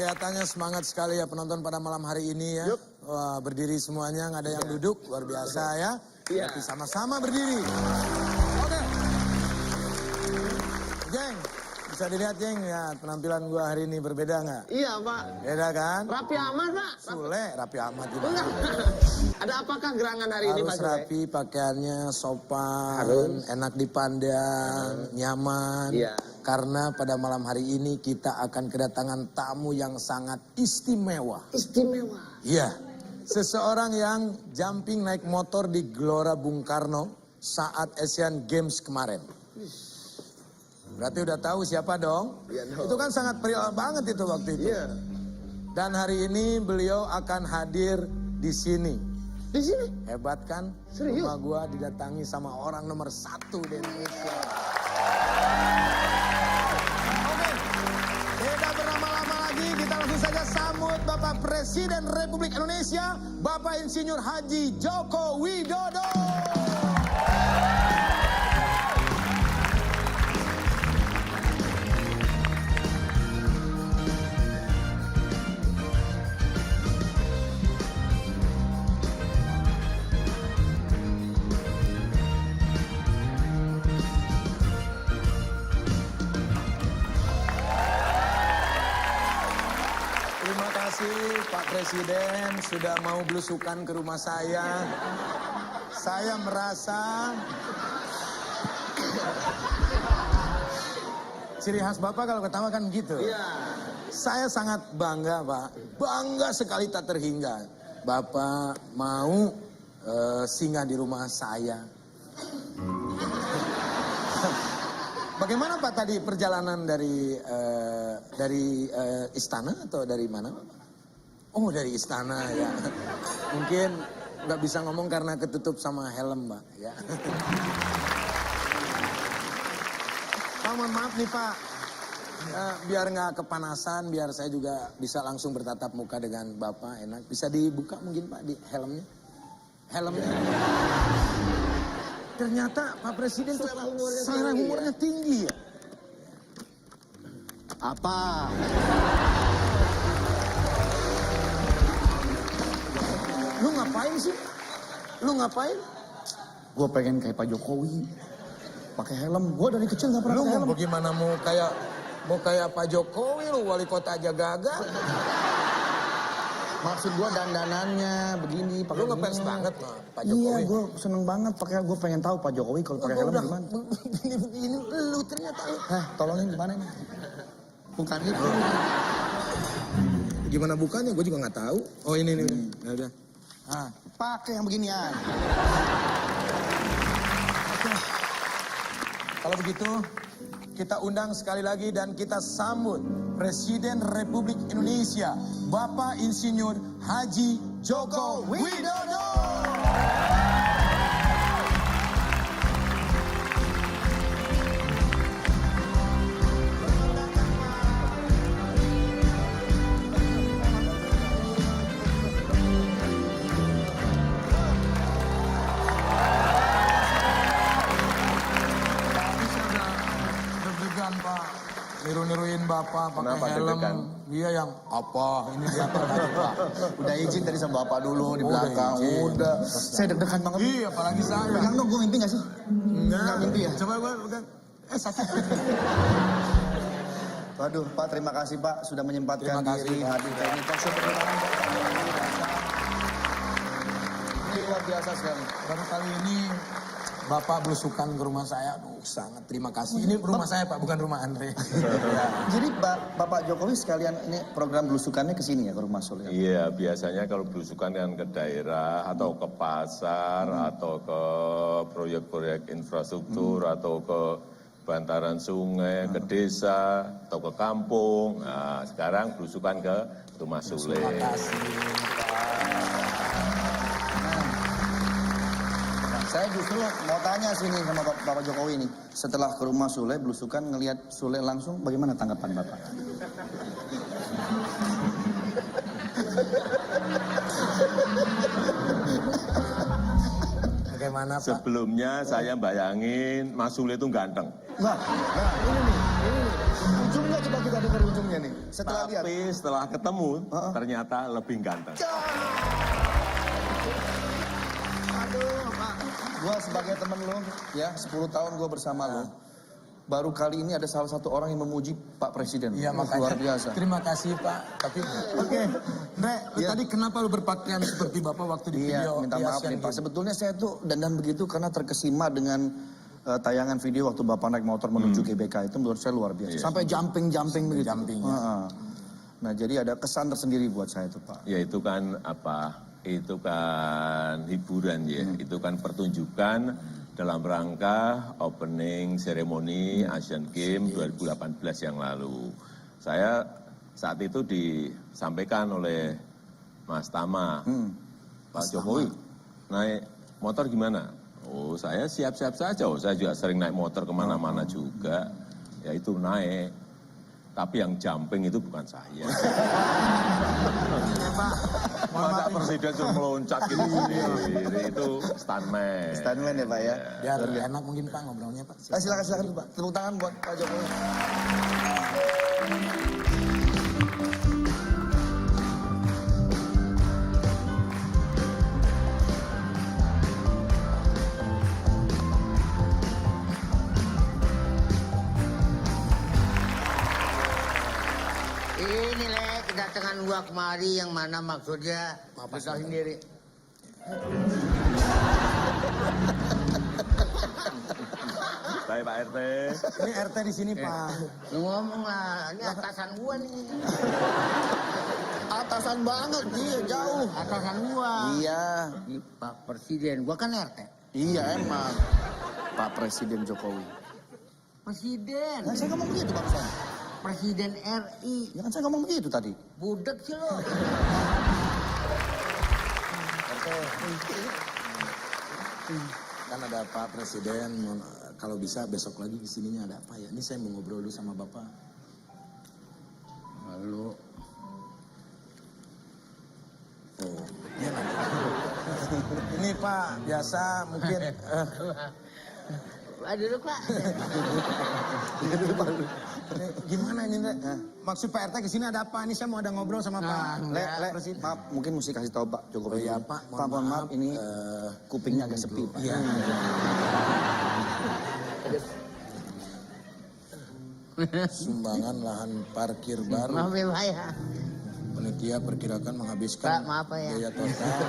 kelihatannya semangat sekali ya penonton pada malam hari ini ya. Wah, berdiri semuanya, nggak ada yang duduk, luar biasa ya. Tapi sama-sama berdiri. Oke. Jeng, bisa dilihat Jeng ya penampilan gua hari ini berbeda nggak? Iya Pak. Beda kan? Rapi amat Pak. Sule, rapi amat gitu. Enggak. Ada apakah gerangan hari ini Pak Harus Sule? rapi, pakaiannya sopan, Harus. enak dipandang, nyaman. Iya. Karena pada malam hari ini kita akan kedatangan tamu yang sangat istimewa. Istimewa. Iya, seseorang yang jumping naik motor di Gelora Bung Karno saat Asian Games kemarin. Berarti udah tahu siapa dong? Iya dong. Itu kan sangat perial banget itu waktu itu. Iya. Dan hari ini beliau akan hadir di sini. Di sini? Hebat kan? Serius? Rumah gua didatangi sama orang nomor 1 di Indonesia. Oke, tidak berlama-lama lagi, kita langsung saja sambut Bapak Presiden Republik Indonesia, Bapak Insinyur Haji Joko Widodo. Terima kasih Pak Presiden sudah mau belusukan ke rumah saya. Saya merasa ciri khas Bapak kalau ketawa kan gitu. Iya. Saya sangat bangga Pak, bangga sekali tak terhingga. Bapak mau singgah di rumah saya. Bagaimana Pak tadi perjalanan dari istana atau dari mana Pak? Oh dari istana ya. Mungkin nggak bisa ngomong karena ketutup sama helm Pak ya. Pak mohon maaf nih Pak. Biar nggak kepanasan, biar saya juga bisa langsung bertatap muka dengan Bapak enak. Bisa dibuka mungkin Pak di helmnya? Helmnya. Ternyata Pak Presiden tuh selera humornya tinggi ya. Apa? Lu ngapain sih? Lu ngapain? Gue pengen kayak Pak Jokowi, pakai helm. Gue dari kecil nggak pernah Lu pakai helm. mau bagaimana mau kayak Pak Jokowi lu wali kota aja gagal. Maksud gue dandanannya begini, pakai Lu ngefans begini. banget sama Pak Jokowi. Iya, gue seneng banget pakai. Gue pengen tahu Pak Jokowi kalau pakai helm gimana. Begini lu ternyata. Hah, tolongin gimana nih? Bukan itu. Gimana bukannya? Gue juga nggak tahu. Oh ini nih. Ya udah. Ah, pakai yang beginian. Kalau begitu, kita undang sekali lagi dan kita sambut Presiden Republik Indonesia, Bapak Insinyur Haji Joko Widodo. Deg-degan Pak, niru-niruin Bapak pakai Kenapa helm. deg-degan? Dia yang apa? Ini siapa tadi Pak? Udah izin tadi sama Bapak dulu di Udah belakang. izin. Udah. Saya deg-degan banget. Iya, apalagi saya. Pegang dong, gue mimpi gak sih? Nggak mimpi ya? Coba gua pegang. Sakit. Waduh, Pak, terima kasih Pak sudah menyempatkan Terima kasih, diri Pak. hadir ke ini. Pak, tepuk tangan, Pak. Ini luar biasa sekali. Baru kali ini Bapak belusukan ke rumah saya. Aduh, sangat terima kasih. Ini rumah saya Pak, bukan rumah Andre. Ya. Jadi Bapak Jokowi sekalian ini program belusukannya ke sini ya, ke rumah Sule? Iya, biasanya kalau belusukan kan ke daerah atau ke pasar atau ke proyek-proyek infrastruktur atau ke bantaran sungai, ke desa atau ke kampung. Nah, sekarang belusukan ke rumah Sule. Terima kasih. Saya justru mau tanya sini sama Bapak Jokowi nih. Setelah ke rumah Sule, belusukan ngelihat Sule langsung, bagaimana tanggapan Bapak? Bagaimana Pak? Sebelumnya saya bayangin Mas Sule itu ganteng. Nah, ini nih. Ujungnya coba kita dengar ujungnya nih. Setelah lihat. Tapi setelah ketemu, ternyata lebih ganteng. Aduh, Pak. Gua sebagai temen lo, ya 10 tahun gua bersama lo. Baru kali ini ada salah satu orang yang memuji Pak Presiden. Iya, makanya. Luar biasa. Terima kasih Pak. Tapi oke, Andre, lu Iya. tadi kenapa lu berpakaian seperti Bapak waktu di Iya, video? minta di maaf Asian nih Pak. Games? Sebetulnya saya tuh dandan begitu karena terkesima dengan tayangan video waktu Bapak naik motor menuju GBK itu menurut saya luar biasa. Sampai jumping begitu. Jumping, ya. Heeh. Nah, jadi ada kesan tersendiri buat saya tuh Pak. Ya itu kan apa? Itu kan hiburan ya. Itu kan pertunjukan dalam rangka opening seremoni Asian Games 2018 yang lalu. Saya saat itu disampaikan oleh Mas Tama, Pak Jokowi, naik motor gimana? Oh saya siap-siap saja, saya juga sering naik motor kemana-mana juga. Ya itu naik, tapi yang jumping itu bukan saya. Masa presiden suruh meloncat gitu sendiri, itu stuntman. Stuntman ya Pak ya. Biar enak mungkin Pak ngobrolnya Pak. Silakan Pak. Tepuk tangan buat Pak Jokowi. Ini Le, kedatangan gua kemari yang mana maksudnya Bapak sendiri. Baik Pak RT. Ini RT di sini Pak. Lu ngomong lah, ini atasan gua nih. Atasan banget dia jauh. Atasan gua. Iya. Ini Pak Presiden, gua kan RT. Iya emang. Pak Presiden Jokowi. Presiden. Nah, saya ngomong begitu barusan. Presiden RI. Ya kan saya ngomong begitu tadi. Budak sih lo. Kan ada Pak Presiden, kalau bisa besok lagi kesininya ada apa ya? Ini saya mau ngobrol dulu sama Bapak. Lalu. Oh, iya Pak. Ini Pak, biasa mungkin... Dulu Pak. Ini gimana ini, Ndre? Maksud Pak RT kesini ada apa? Ini saya mau ada ngobrol sama Pak Presiden. Maaf, mungkin mesti kasih tahu Pak Jokowi. Oh iya, dulu. Pak, Pak, mohon maaf, ini kupingnya agak sepi Pak. Iya. Sumbangan lahan parkir baru. Maaf ya Pak ya. Panitia perkirakan menghabiskan Pak, maaf, Pak, ya. biaya total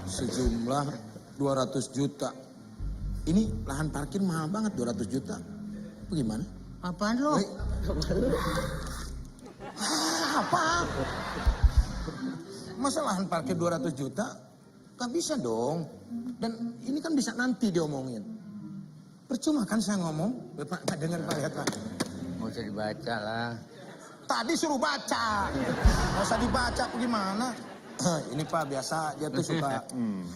sejumlah 200 juta. Ini lahan parkir mahal banget 200 juta. Bagaimana? Apaan lo? Apa? Masa lahan parkir 200 juta? Gak bisa dong. Dan ini kan bisa nanti diomongin. Percuma kan saya ngomong. Pak dengar Pak, lihat Pak. Nggak usah dibaca lah. Tadi suruh baca. Nggak usah dibaca gimana? Ini Pak biasa dia tuh suka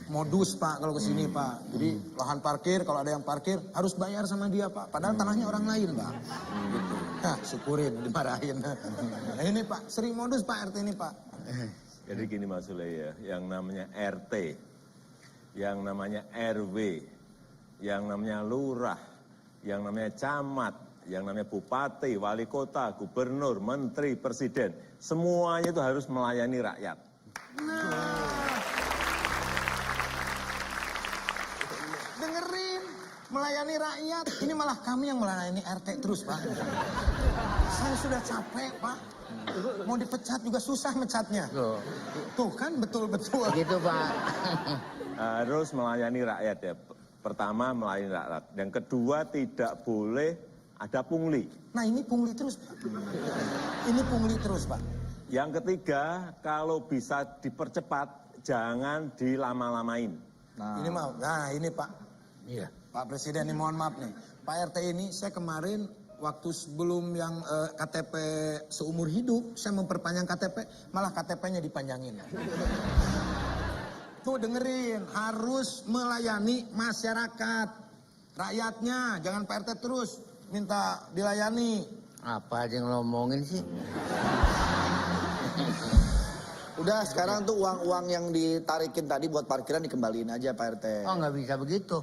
modus Pak kalau kesini Pak. Jadi lahan parkir kalau ada yang parkir harus bayar sama dia Pak. Padahal tanahnya orang lain Pak. Gitu. Nah, syukurin dimarahin. Nah, ini Pak sering modus Pak RT ini Pak. Jadi gini Mas Sule ya, yang namanya RT, yang namanya RW, yang namanya lurah, yang namanya camat, yang namanya bupati, wali kota, gubernur, menteri, presiden, semuanya itu harus melayani rakyat. Dengerin, melayani rakyat. Ini malah kami yang melayani RT terus Pak. Saya sudah capek Pak. Mau dipecat juga susah mecatnya. Tuh kan betul-betul. Gitu Pak. Harus melayani rakyat ya. Pertama melayani rakyat. Yang kedua tidak boleh ada pungli. Nah ini pungli terus Pak. Ini pungli terus Pak. Yang ketiga kalau bisa dipercepat jangan dilama-lamain. Ini mau, nah ini Pak. Iya. Pak Presiden ini mohon maaf nih. Pak RT ini saya kemarin waktu sebelum yang KTP seumur hidup, saya memperpanjang KTP, malah KTP-nya dipanjangin. Tuh dengerin, harus melayani masyarakat. Rakyatnya, jangan Pak RT terus minta dilayani. Apa aja yang lo omongin sih? Udah sekarang tuh uang-uang yang ditarikin tadi buat parkiran dikembaliin aja Pak RT. Oh nggak bisa begitu.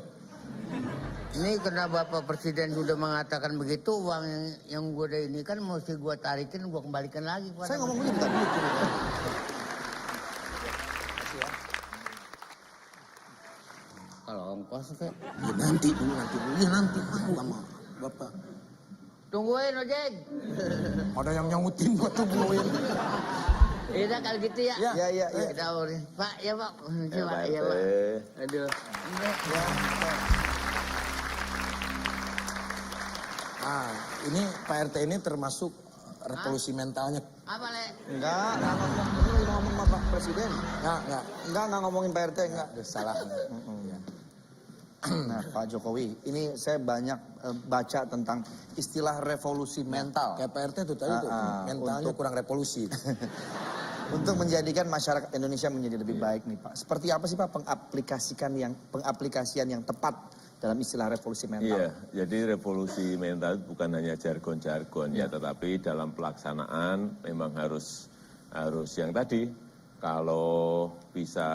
Ini karena Bapak Presiden sudah mengatakan begitu, uang yang gue udah ini kan mesti gue tarikin, gue kembalikan lagi. Saya ngomong begitu tadi. Kalau ongkos kayak. Ya, nanti dulu. Ya nanti mau sama Bapak. Tungguin ojek. Ada yang nyautin gua tungguin. Iya kalau gitu ya. Iya. Kita urin. Pak, ya Pak. Ya, Pak, Pak ya RT. Pak. Aduh. Ah, ini Pak RT ini termasuk revolusi mentalnya. Apa Le? Enggak ngomong. Ini lagi ngomong sama Pak Presiden. Enggak ngomongin Pak RT, enggak. Udah salah. Nah, Pak Jokowi, ini saya banyak baca tentang istilah revolusi mental. Kayak Pak RT tuh tadi tuh, mentalnya kurang revolusi. Untuk menjadikan masyarakat Indonesia menjadi lebih baik nih Pak. Seperti apa sih Pak pengaplikasian yang tepat dalam istilah revolusi mental? Iya, jadi revolusi mental bukan hanya jargon-jargon ya, tetapi dalam pelaksanaan memang harus yang tadi, kalau bisa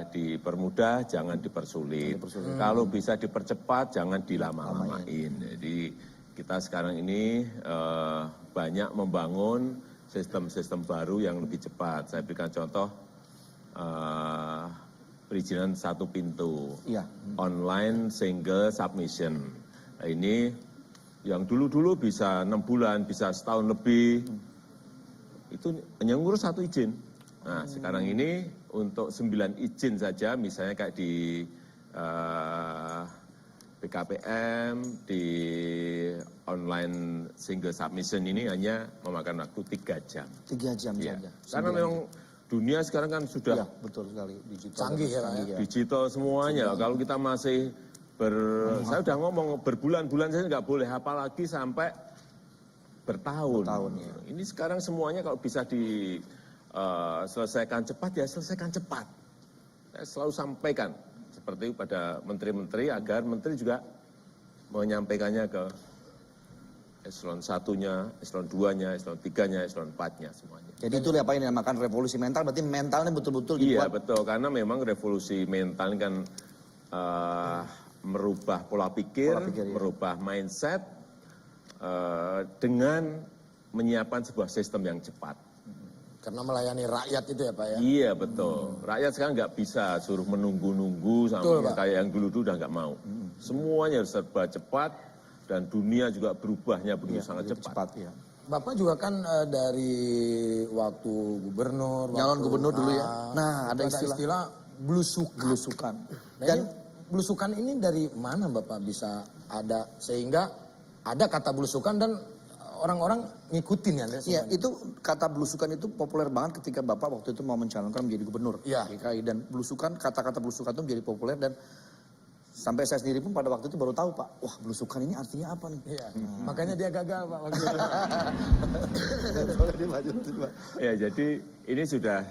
dipermudah jangan dipersulit. Kalau bisa dipercepat jangan dilama-lamain. Jadi kita sekarang ini banyak membangun sistem-sistem baru yang lebih cepat. Saya berikan contoh perizinan satu pintu, online single submission. Nah, ini yang dulu-dulu bisa 6 bulan, bisa setahun lebih, itu hanya ngurus 1 izin. Nah, sekarang ini untuk 9 izin saja, misalnya kayak di BKPM, di online single submission ini hanya memakan waktu 3 jam. 3 jam Ya. saja. Karena memang dunia sekarang kan sudah Betul sekali, digital. Canggih ya, Pak, ya. digital semuanya. Kalau kita masih saya udah ngomong berbulan-bulan saya nggak boleh, apalagi sampai bertahun. Ini sekarang semuanya kalau bisa diselesaikan cepat ya selesaikan cepat. Saya selalu sampaikan seperti pada menteri-menteri agar menteri juga menyampaikannya ke eselon 1-nya, eselon 2-nya, eselon 3-nya, eselon 4-nya semuanya. Jadi itu apa yang dinamakan revolusi mental, berarti mentalnya betul-betul Iya dibuat. betul, karena memang revolusi mental ini kan merubah pola pikir ya. merubah mindset dengan menyiapkan sebuah sistem yang cepat. Karena melayani rakyat itu ya Pak ya. Iya betul, rakyat sekarang nggak bisa suruh menunggu-nunggu Betul, sampai Pak. kayak yang dulu-dulu udah nggak mau. Semuanya harus serba cepat dan dunia juga berubahnya begitu sangat cepat. Ya. Bapak juga kan dari waktu gubernur. Nyalon waktu- gubernur dulu ya. Nah, ada itu istilah belusukan. Dan Dan belusukan ini dari mana Bapak bisa ada sehingga ada kata belusukan dan orang-orang ngikutin ya? ya itu kata belusukan itu populer banget ketika Bapak waktu itu mau mencalonkan menjadi gubernur Iya. DKI, dan belusukan, kata-kata belusukan itu menjadi populer, dan sampai saya sendiri pun pada waktu itu baru tahu Pak, wah belusukan ini artinya apa nih? Iya. Makanya dia gagal Pak waktu itu. Ya jadi ini sudah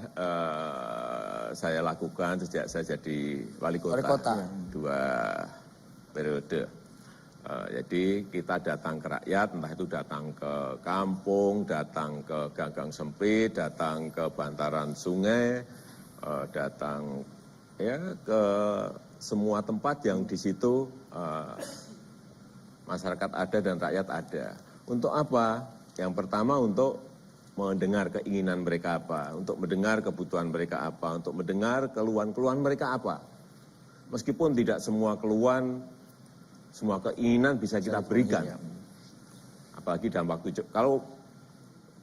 saya lakukan sejak saya jadi wali kota, Wali kota. 2 periode. Jadi kita datang ke rakyat, entah itu datang ke kampung, datang ke ganggang sempit, datang ke bantaran sungai, datang ya ke semua tempat yang di situ masyarakat ada dan rakyat ada. Untuk apa? Yang pertama untuk mendengar keinginan mereka apa, untuk mendengar kebutuhan mereka apa, untuk mendengar keluhan-keluhan mereka apa. Meskipun tidak semua keluhan, semua keinginan bisa kita berikan. Apalagi dalam waktu cepat. Kalau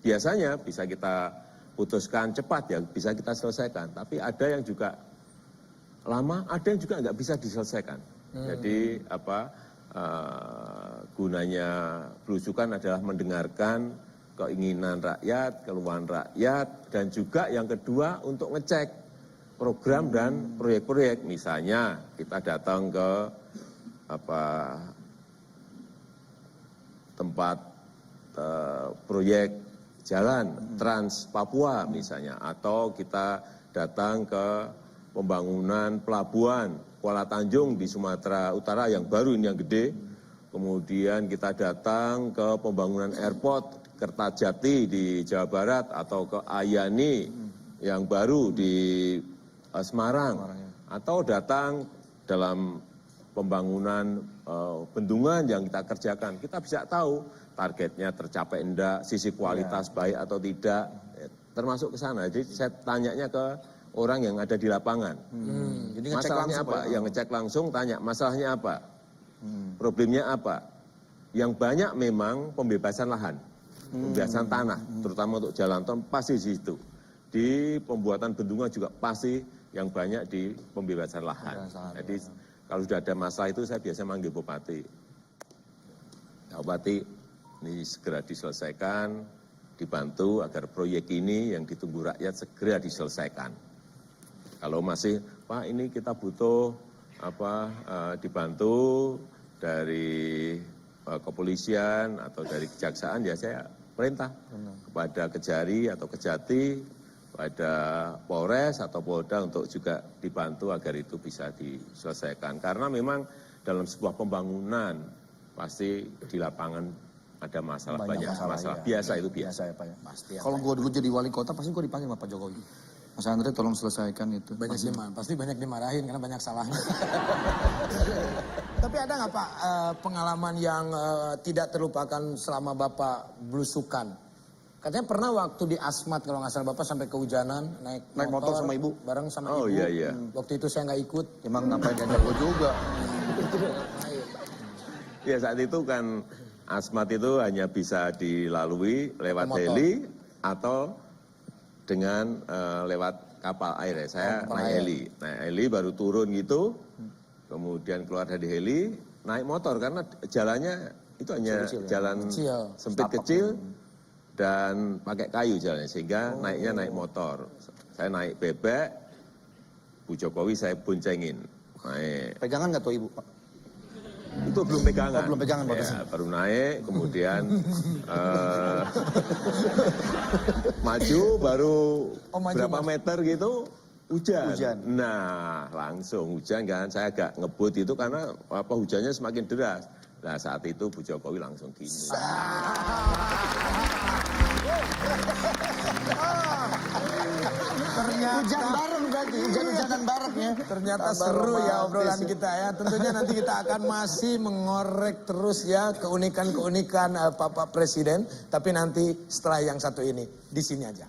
biasanya bisa kita putuskan cepat ya bisa kita selesaikan. Tapi ada yang juga lama, ada yang juga nggak bisa diselesaikan. Jadi gunanya belusukan adalah mendengarkan keinginan rakyat, keluhan rakyat, dan juga yang kedua untuk ngecek program dan proyek-proyek. Misalnya kita datang ke tempat proyek jalan Trans Papua misalnya, atau kita datang ke pembangunan pelabuhan Kuala Tanjung di Sumatera Utara yang baru ini yang gede, kemudian kita datang ke pembangunan airport Kertajati di Jawa Barat, atau ke Ayani yang baru di Semarang, atau datang dalam pembangunan bendungan yang kita kerjakan, kita bisa tahu targetnya tercapai enggak, sisi kualitas baik atau tidak, termasuk ke sana. Jadi saya tanyanya ke orang yang ada di lapangan. Jadi ngecek Masalahnya langsung, apa? Pak. Yang ngecek langsung tanya, masalahnya apa? Problemnya apa? Yang banyak memang pembebasan lahan, pembebasan tanah, terutama untuk jalan tol pasti di situ. Di pembuatan bendungan juga pasti yang banyak di pembebasan lahan. Jadi kalau sudah ada masalah itu saya biasa manggil bupati. Ya, bupati, ini segera diselesaikan, dibantu agar proyek ini yang ditunggu rakyat segera diselesaikan. Kalau masih, Pak ini kita butuh dibantu dari kepolisian atau dari kejaksaan, ya saya perintah kepada Kejari atau Kejati, pada Polres atau Polda untuk juga dibantu agar itu bisa diselesaikan. Karena memang dalam sebuah pembangunan pasti di lapangan ada masalah, banyak masalah. iya. Biasa itu biasa. Biasa ya Pak ya. Pasti. Kalau gue dulu jadi wali kota pasti gue dipanggil sama Pak Jokowi. Mas Andre tolong selesaikan itu. Pasti banyak dimarahin karena banyak salahnya. Tapi ada nggak Pak pengalaman yang tidak terlupakan selama Bapak belusukan? Katanya pernah waktu di Asmat kalau nggak salah Bapak sampai kehujanan naik motor sama ibu. bareng sama Oh, ibu. iya, iya. Waktu itu saya nggak ikut. Emang ngapain diajak gue juga. Ya saat itu kan Asmat itu hanya bisa dilalui lewat Motor. heli atau dengan lewat kapal air ya. Saya kapal naik air. heli. Naik heli baru turun gitu, kemudian keluar dari heli, naik motor karena jalannya itu hanya jalan Kecil. sempit kecil dan pakai kayu jalannya sehingga naiknya naik motor. Saya naik bebek, Bu Jokowi saya boncengin. Naik. Pegangan nggak tuh ibu? Pak? Itu belum pegangan. Oh, belum pegangan, Pak. Ya, baru naik, kemudian maju, baru maju, berapa Mas. meter gitu, hujan. Hujan. Nah, langsung hujan kan, saya agak ngebut itu karena hujannya semakin deras. Nah, saat itu Bu Jokowi langsung gini. Ternyata Hujan bareng berarti, hujan-hujanan bareng ya. Ternyata seru ya obrolan kita ya. Tentunya nanti kita akan masih mengorek terus ya keunikan-keunikan Bapak Presiden. Tapi nanti setelah yang satu ini, di sini aja.